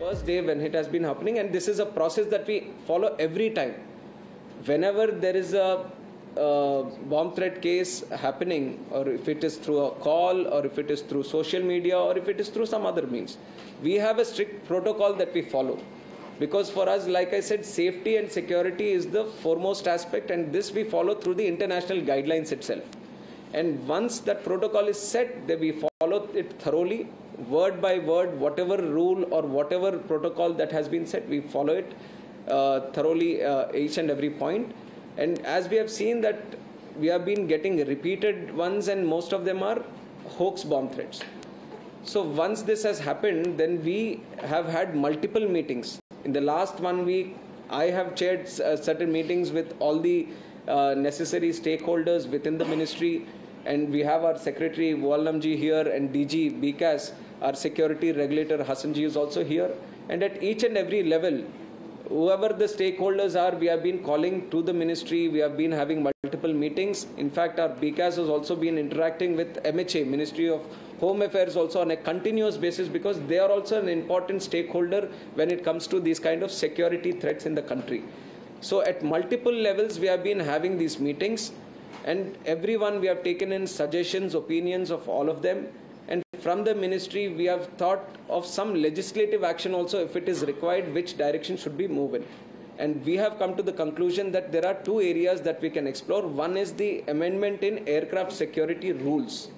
First day when it has been happening, and this is a process that we follow every time. Whenever there is a bomb threat case happening, or if it is through a call, or if it is through social media, or if it is through some other means, we have a strict protocol that we follow. Because for us, like I said, safety and security is the foremost aspect, and this we follow through the international guidelines itself. And once that protocol is set, then we follow it thoroughly, word by word, whatever rule or whatever protocol that has been set, we follow it thoroughly, each and every point. And as we have seen that we have been getting repeated ones, and most of them are hoax bomb threats. So once this has happened, then we have had multiple meetings. In the last 1 week, I have chaired certain meetings with all the necessary stakeholders within the ministry, and we have our Secretary Wallamji here, and DG BCAS, our security regulator Hassanji is also here. And at each and every level, whoever the stakeholders are, we have been calling to the ministry, we have been having multiple meetings. In fact, our BCAS has also been interacting with MHA, Ministry of Home Affairs, also on a continuous basis, because they are also an important stakeholder when it comes to these kind of security threats in the country. So at multiple levels, we have been having these meetings, and everyone we have taken in suggestions, opinions of all of them. And from the ministry, we have thought of some legislative action also, if it is required, which direction should be moved in. And we have come to the conclusion that there are two areas that we can explore. One is the amendment in aircraft security rules.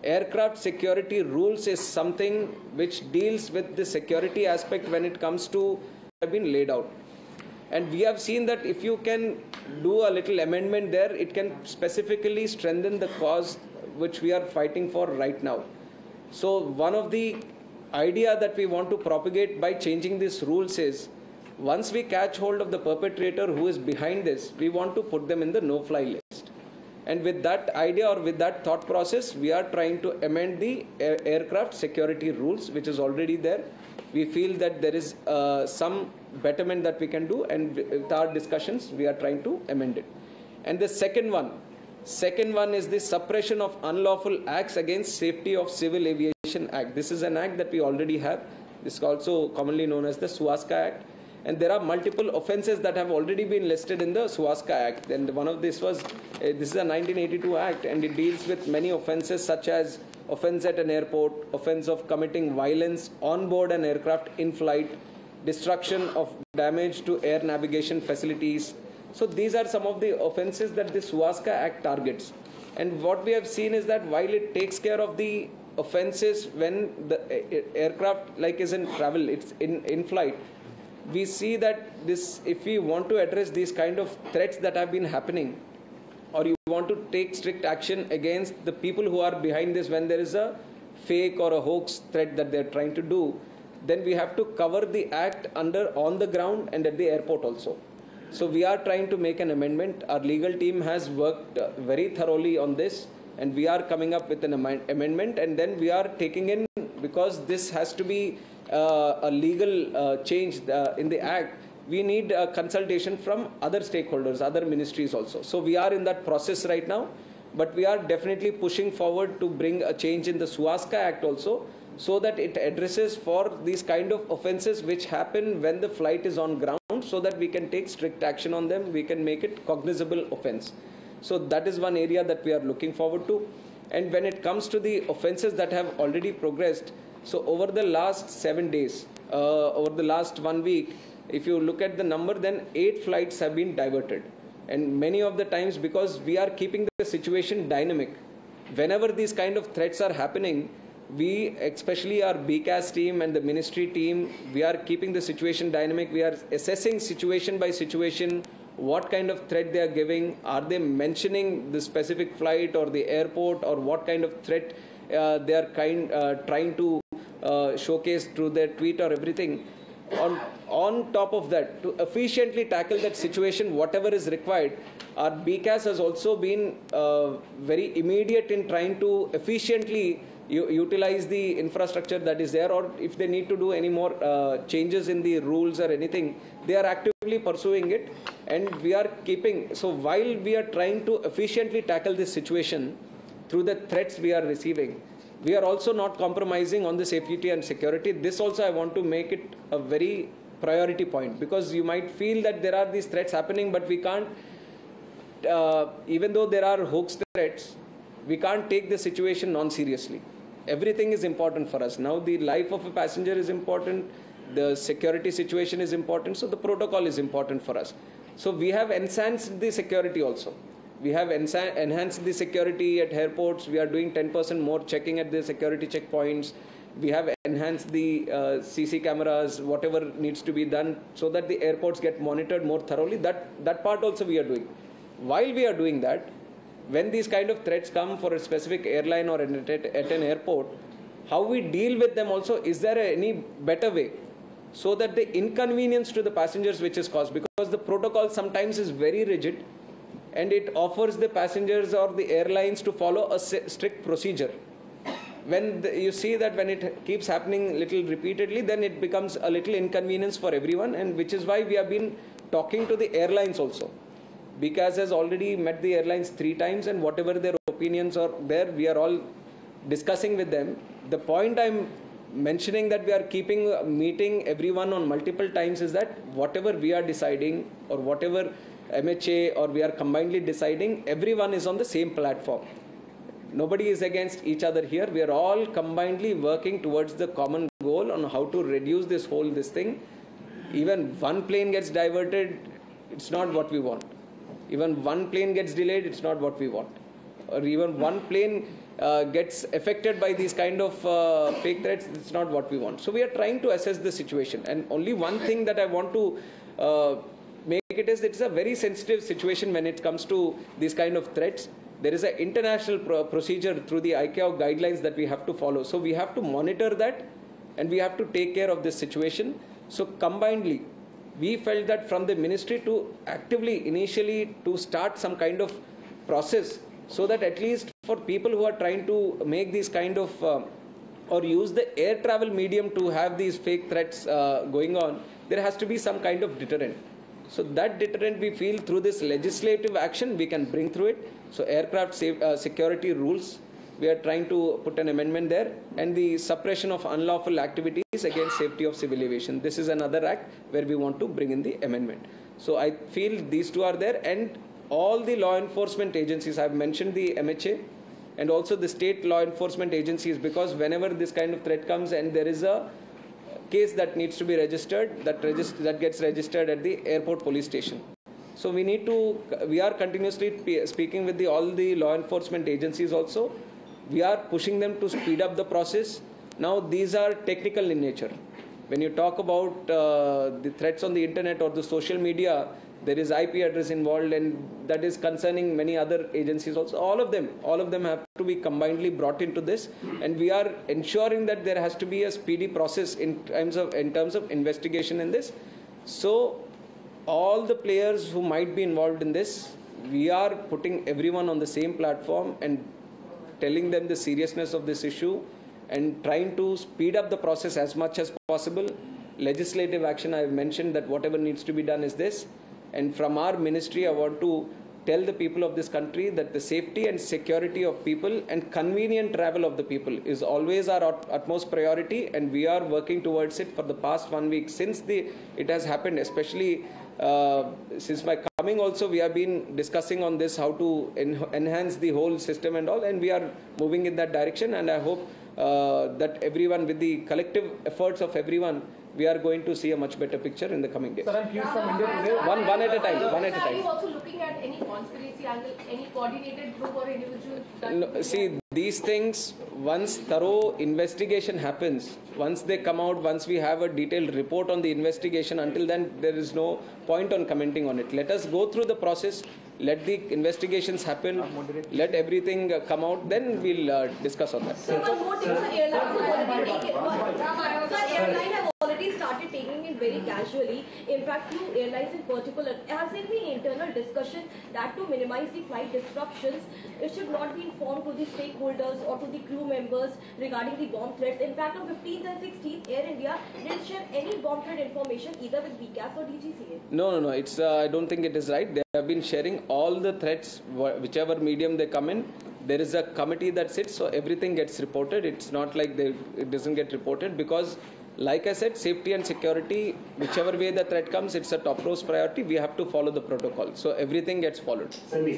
Aircraft security rules is something which deals with the security aspect when it comes to have been laid out. And we have seen that if you can do a little amendment there, it can specifically strengthen the cause which we are fighting for right now. So one of the idea that we want to propagate by changing these rules is, once we catch hold of the perpetrator who is behind this, we want to put them in the no-fly list. And with that idea, or with that thought process, we are trying to amend the aircraft security rules, which is already there. We feel that there is some betterment that we can do, and with our discussions, we are trying to amend it. And the second one is the suppression of unlawful acts against safety of Civil Aviation Act. This is an act that we already have. This is also commonly known as the SUASCA Act. And there are multiple offences that have already been listed in the SUASCA Act. And one of this was, this is a 1982 Act, and it deals with many offences such as offence at an airport, offence of committing violence on board an aircraft in flight, destruction of damage to air navigation facilities. So these are some of the offences that the SUASCA Act targets. And what we have seen is that while it takes care of the offences when the aircraft is in travel, it's in flight, we see that this, if we want to address these kind of threats that have been happening, or you want to take strict action against the people who are behind this when there is a fake or a hoax threat that they're trying to do, then we have to cover the act on the ground and at the airport also. So we are trying to make an amendment. Our legal team has worked very thoroughly on this, and we are coming up with an amendment, and then we are taking in, because this has to be a legal change in the act, we need a consultation from other stakeholders, other ministries also. So we are in that process right now, but we are definitely pushing forward to bring a change in the SUASCA Act also, so that it addresses for these kind of offences which happen when the flight is on ground, so that we can take strict action on them, we can make it cognizable offence. So that is one area that we are looking forward to. And when it comes to the offences that have already progressed, so over the last 7 days, over the last 1 week, if you look at the number, then 8 flights have been diverted. And many of the times, because we are keeping the situation dynamic, whenever these kind of threats are happening, we, especially our BCAS team and the ministry team, we are keeping the situation dynamic. We are assessing situation by situation, what kind of threat they are giving, are they mentioning the specific flight or the airport, or what kind of threat they are trying to showcase through their tweet or everything. On top of that, to efficiently tackle that situation, whatever is required, our BCAS has also been very immediate in trying to efficiently utilize the infrastructure that is there, or if they need to do any more changes in the rules or anything, they are actively pursuing it. And we are keeping, so while we are trying to efficiently tackle this situation through the threats we are receiving, we are also not compromising on the safety and security. This also I want to make it a very priority point, because you might feel that there are these threats happening, but we can't, even though there are hoax threats, we can't take the situation non-seriously. Everything is important for us. Now the life of a passenger is important, the security situation is important, so the protocol is important for us. So we have enhanced the security also. We have enhanced the security at airports. We are doing 10% more checking at the security checkpoints. We have enhanced the CC cameras, whatever needs to be done, so that the airports get monitored more thoroughly. That part also we are doing. While we are doing that, when these kind of threats come for a specific airline or at an airport, how we deal with them also, is there any better way? So that the inconvenience to the passengers which is caused, because the protocol sometimes is very rigid and it offers the passengers or the airlines to follow a strict procedure. When you see that when it keeps happening little repeatedly, then it becomes a little inconvenience for everyone, and which is why we have been talking to the airlines also. Because has already met the airlines 3 times, and whatever their opinions are there, we are all discussing with them. The point I'm mentioning that we are keeping meeting everyone on multiple times is that whatever we are deciding or whatever MHA or we are combinedly deciding, everyone is on the same platform. Nobody is against each other here. We are all combinedly working towards the common goal on how to reduce this thing. Even one plane gets diverted, it's not what we want. Even one plane gets delayed, it's not what we want. Or even one plane gets affected by these kind of fake threats, it's not what we want. So we are trying to assess the situation. And only one thing that I want to make it is, it's a very sensitive situation when it comes to these kind of threats. There is an international procedure through the ICAO guidelines that we have to follow. So we have to monitor that and we have to take care of this situation. So combinedly, we felt that from the ministry to actively initially to start some kind of process, so that at least for people who are trying to make these kind of or use the air travel medium to have these fake threats going on, there has to be some kind of deterrent. So that deterrent we feel through this legislative action we can bring through it. So aircraft security rules, we are trying to put an amendment there, and the suppression of unlawful activities against safety of civil aviation. This is another act where we want to bring in the amendment. So I feel these two are there, and all the law enforcement agencies, I have mentioned the MHA and also the state law enforcement agencies, because whenever this kind of threat comes and there is a case that needs to be registered, that gets registered at the airport police station. So we are continuously speaking with all the law enforcement agencies also. We are pushing them to speed up the process. Now these are technical in nature. When you talk about the threats on the internet or the social media, there is IP address involved, and that is concerning many other agencies also. All of them have to be combinedly brought into this, and we are ensuring that there has to be a speedy process in terms of investigation in this. So all the players who might be involved in this, we are putting everyone on the same platform and telling them the seriousness of this issue and trying to speed up the process as much as possible. Legislative action, I have mentioned that whatever needs to be done is this. And from our ministry, I want to tell the people of this country that the safety and security of people and convenient travel of the people is always our utmost priority, and we are working towards it for the past 1 week since it has happened. Especially since my coming also, we have been discussing on this, how to enhance the whole system and all, and we are moving in that direction. And I hope that everyone, with the collective efforts of everyone, we are going to see a much better picture in the coming days. Sir, I'm curious from India today. One at a time. Are you also looking at any conspiracy angle, any coordinated group or individual? No, see, these things, once thorough investigation happens, once they come out, once we have a detailed report on the investigation, until then there is no point on commenting on it. Let us go through the process, let the investigations happen, let everything come out, then we'll discuss on that. So one more thing, airline have already started taking it very casually. In fact, few airlines in particular, has there been internal discussion that to minimize the flight disruptions, it should not be informed to the stakeholders or to the crew members regarding the bomb threats? In fact, on 15th and 16th, Air India didn't share any bomb threat information either with BCAS or DGCA. No. It's I don't think it is right. They have been sharing all the threats, whichever medium they come in. there is a committee that sits, so everything gets reported. It's not like it doesn't get reported, because like I said, safety and security, whichever way the threat comes, it's a topmost priority. We have to follow the protocol, so everything gets followed. Friends,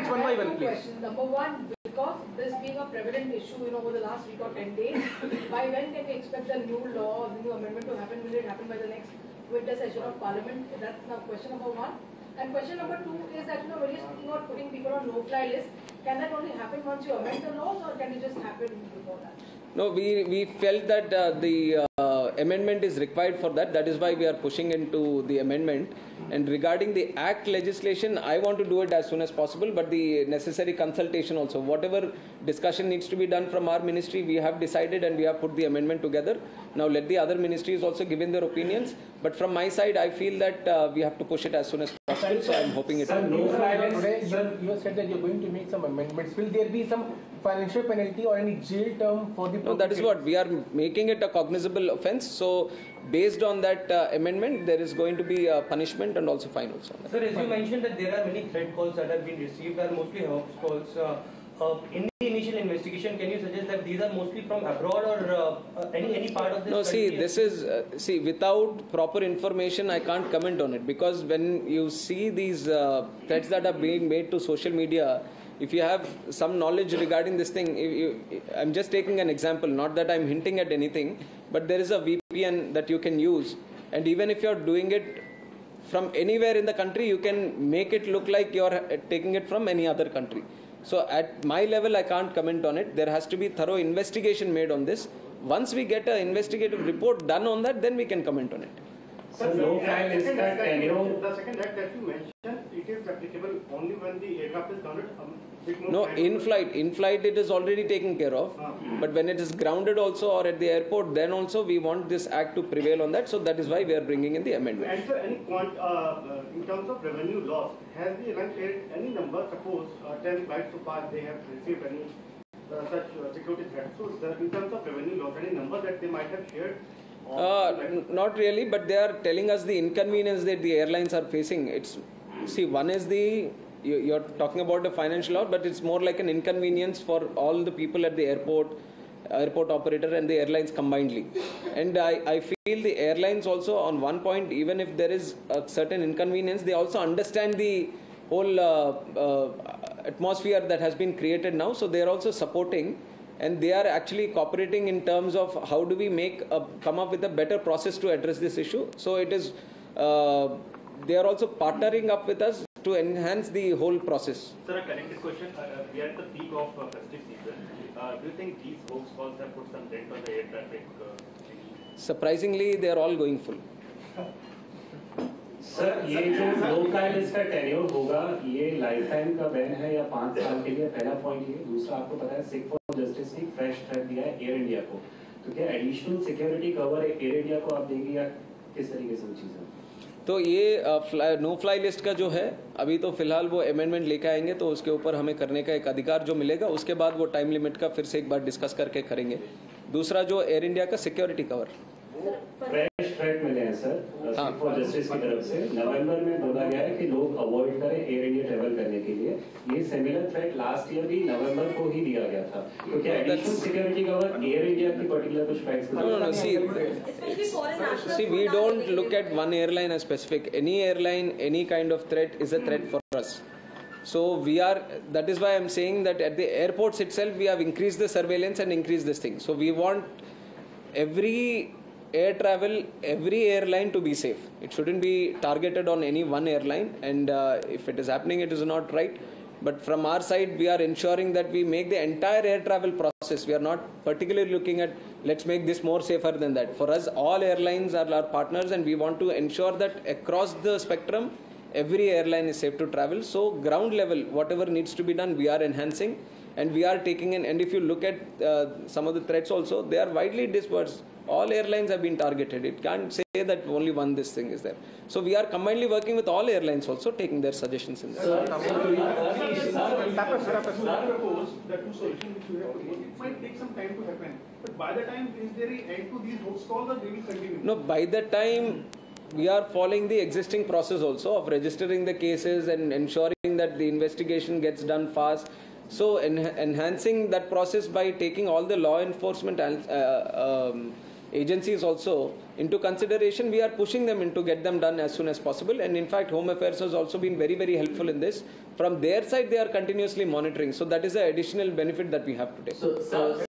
one by one, please. Question. Number one, because this being a prevalent issue, over the last week or 10 days, by when can we expect the new law, the new amendment to happen? Will it happen by the next winter session of Parliament? That's now question number one. And question number two is that, when you're speaking about putting people on no-fly list, can that only happen once you amend the laws, or can it just happen before that? No, we felt that the amendment is required for that. That is why we are pushing into the amendment. And regarding the Act legislation, I want to do it as soon as possible, but the necessary consultation also. Whatever discussion needs to be done from our ministry, we have decided and we have put the amendment together. Now let the other ministries also give in their opinions. But from my side, I feel that we have to push it as soon as possible. So I am hoping it will. Sir, you said that you're going to make some amendments. Will there be some financial penalty or any jail term for the... No, that is what we are making it a cognizable offence. So based on that amendment, there is going to be a punishment and also fine also. Sir, as you mentioned that there are many threat calls that have been received, are mostly hoax calls. In the initial investigation, can you suggest that these are mostly from abroad, or any part of this? No, see, this is without proper information, I can't comment on it, because when you see these threats that are being made to social media, if you have some knowledge regarding this thing, I'm just taking an example, not that I'm hinting at anything, but there is a VPN that you can use, and even if you're doing it from anywhere in the country, you can make it look like you're taking it from any other country. So at my level, I can't comment on it. There has to be thorough investigation made on this. Once we get an investigative report done on that, then we can comment on it. So no file is that the second act that you mentioned, it is applicable only when the aircraft is grounded? No, in flight it is already taken care of. But when it is grounded also, or at the airport, then also we want this act to prevail on that. So that is why we are bringing in the amendment. And so in terms of revenue loss, has the airline shared any number? Suppose 10 flights so far they have received any such security threats. So in terms of revenue loss, any number that they might have shared? Not really, but they are telling us the inconvenience that the airlines are facing. One is you're talking about the financial loss, but it's more like an inconvenience for all the people at the airport operator and the airlines combinedly. And I feel the airlines also, on one point, even if there is a certain inconvenience, they also understand the whole atmosphere that has been created now. So they are also supporting, and they are actually cooperating in terms of how do we come up with a better process to address this issue. So it is they are also partnering up with us to enhance the whole process. Sir, a connected question. We are at the peak of festive season. Do you think these hoax calls have put some dent on the air traffic? Surprisingly, they are all going full. Sir, ये जो लो fly list का tenure होगा, ये life time का ban है या 5 साल के लिए? पहला पॉइंट ये। दूसरा, आपको पता है सिक फॉर जस्टिस ने फ्रेश थ्रेट दिया है एयर इंडिया को, तो क्या additional security cover air India को आप देंगे या किस तरीके से वो चीज़ है? तो ये नो फ्लाई लिस्ट का जो है, अभी तो फिलहाल वो अमेंडमेंट लेकर आएंगे, तो उसके ऊपर हमें करने का एक अधिकार जो मिलेगा, उसके बाद वो टाइम लिमिट का फिर से एक बार डिस्कस करके करेंगे। दूसरा जो एयर इंडिया का सिक्योरिटी कवर फ्रेश थ्रेट मिले हैं सर सिक फॉर जस्टिस की तरफ से। नवंबर में बोला गया है कि लोग अवॉइड करें एयर इंडिया ट्रेवल करने के लिए। ये सिमिलर थ्रेट लास्ट ईयर भी नवंबर को ही दिया गया था, तो क्या additional security cover air India की पर्टिकुलर कुछ facts? No, see, we don't look at one airline as specific. Any airline, any kind of threat is a threat for us. So that is why I'm saying that at the airports itself, we have increased the surveillance and increased this thing. So we want every air travel, every airline to be safe. It shouldn't be targeted on any one airline, and if it is happening, it is not right. But from our side, we are ensuring that we make the entire air travel process. We are not particularly looking at, let's make this more safer than that. For us, all airlines are our partners, and we want to ensure that across the spectrum, every airline is safe to travel. So ground level, whatever needs to be done, we are enhancing, and we are taking in. And if you look at some of the threats also, they are widely dispersed. All airlines have been targeted. It can't say that only this thing is there. So we are combinedly working with all airlines also, taking their suggestions in there. The two solutions which you have proposed, it might take some time to happen. But by the time, is there an end to these hoax calls, or they will continue? No, by the time we are following the existing process also of registering the cases and ensuring that the investigation gets done fast. So enhancing that process by taking all the law enforcement agencies also into consideration, we are pushing them in to get them done as soon as possible. And in fact, Home Affairs has also been very, very helpful in this. From their side, they are continuously monitoring. So that is the additional benefit that we have today.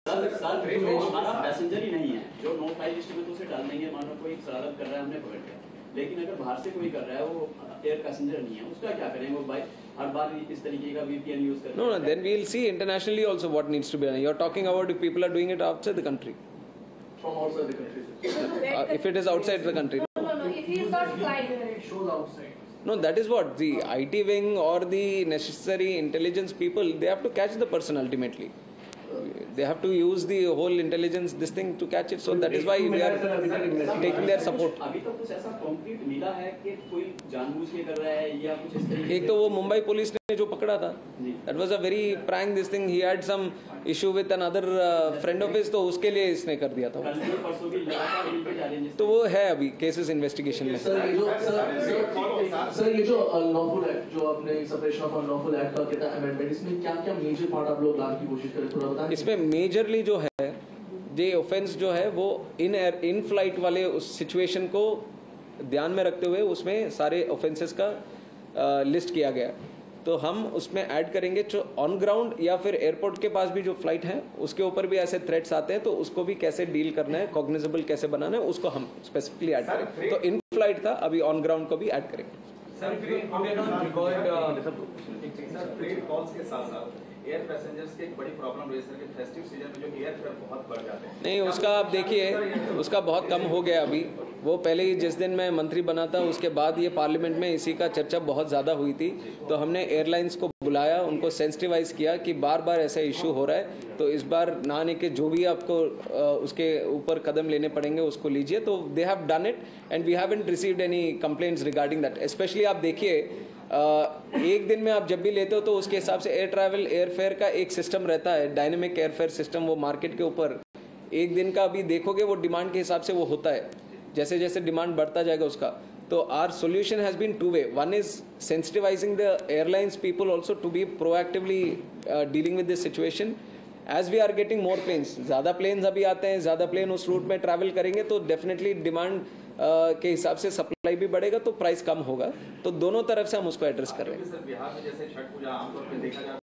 Passenger ही नहीं है जो no fly list में तो उसे डाल देंगे, मानो कोई शरारत कर रहा है हमने पकड़ लिया, लेकिन अगर बाहर से कोई कर रहा है वो एयर पैसेंजर नहीं है, उसका क्या करेंगे? वो भाई हर बार इस तरीके का VPN यूज करते हैं. No, then we will see internationally also what needs to be done. You are talking about if people are doing it outside the country. From outside the country. If it is outside the country. No. If he is not flying, It shows outside. No, that is what the IT wing or the necessary intelligence people, they have to catch the person ultimately. They have to use the whole intelligence, this thing to catch it. So that is why we are taking their support. अभी तो कुछ ऐसा concrete मिला है कि कोई जानबूझ के कर रहा है या कुछ इस तरीके. एक तो वो मुंबई पुलिस ने जो पकड़ा था, that was a very prank this thing. He had some issue with another friend of his, तो उसके लिए इसने कर दिया था. तो वो है अभी केसेस इन्वेस्टिगेशन में. सर ये जो लॉफुल एक्ट जो आपने सेपरेशन ऑफ अनलॉफुल एक्ट का कहता है अमेंडमेंट, इसमें क्या मेजर पार्ट आप लोग लाने की कोशिश करें, थोड़ा बताएं. इसमें मेजरली जो है ये ऑफेंस जो है वो इन फ्लाइट वाले उस सिचुएशन को ध्यान में रखते हुए उसमें सारे ऑफेंसेस का लिस्ट किया गया. तो हम उसमें ऐड करेंगे जो ऑन ग्राउंड या फिर एयरपोर्ट के पास भी जो फ्लाइट है उसके ऊपर भी ऐसे थ्रेट्स आते हैं, तो उसको भी कैसे डील करना है, कॉग्निजेबल कैसे बनाना है, उसको हम स्पेसिफिकली ऐड करेंगे. तो इन फ्लाइट था, अभी ऑन ग्राउंड को भी ऐड करेंगे. एयर पैसेंजर्स की एक बड़ी प्रॉब्लम रेज करके फेस्टिव सीजन में जो एयर फेयर बहुत बढ़ जाते हैं. नहीं, उसका आप देखिए उसका बहुत कम हो गया अभी. वो पहले ही जिस दिन मैं मंत्री बना था उसके बाद ये पार्लियामेंट में इसी का चर्चा बहुत ज़्यादा हुई थी. तो हमने एयरलाइंस को बुलाया, उनको सेंसिटिवाइज किया कि बार बार ऐसा इशू हो रहा है, तो इस बार ना आने के जो भी आपको उसके ऊपर कदम लेने पड़ेंगे उसको लीजिए. तो they have done it and we haven't received any complaints regarding that. Specially आप देखिए एक दिन में आप जब भी लेते हो तो उसके हिसाब से एयर ट्रैवल एयरफेयर का एक सिस्टम रहता है, डायनेमिक एयरफेयर सिस्टम. वो मार्केट के ऊपर एक दिन का अभी देखोगे वो डिमांड के हिसाब से वो होता है, जैसे जैसे डिमांड बढ़ता जाएगा उसका. तो our solution has been two way. One is sensitising the airlines people also to be proactively dealing with this situation. As we are getting more planes, ज़्यादा प्लेन्स अभी आते हैं, ज़्यादा प्लेन उस रूट में ट्रैवल करेंगे तो डेफिनेटली डिमांड के हिसाब से सप्लाई भी बढ़ेगा तो प्राइस कम होगा. तो दोनों तरफ से हम उसको एड्रेस कर रहे हैं. बिहार में जैसे छठ पूजा आमतौर पर देखा जाता है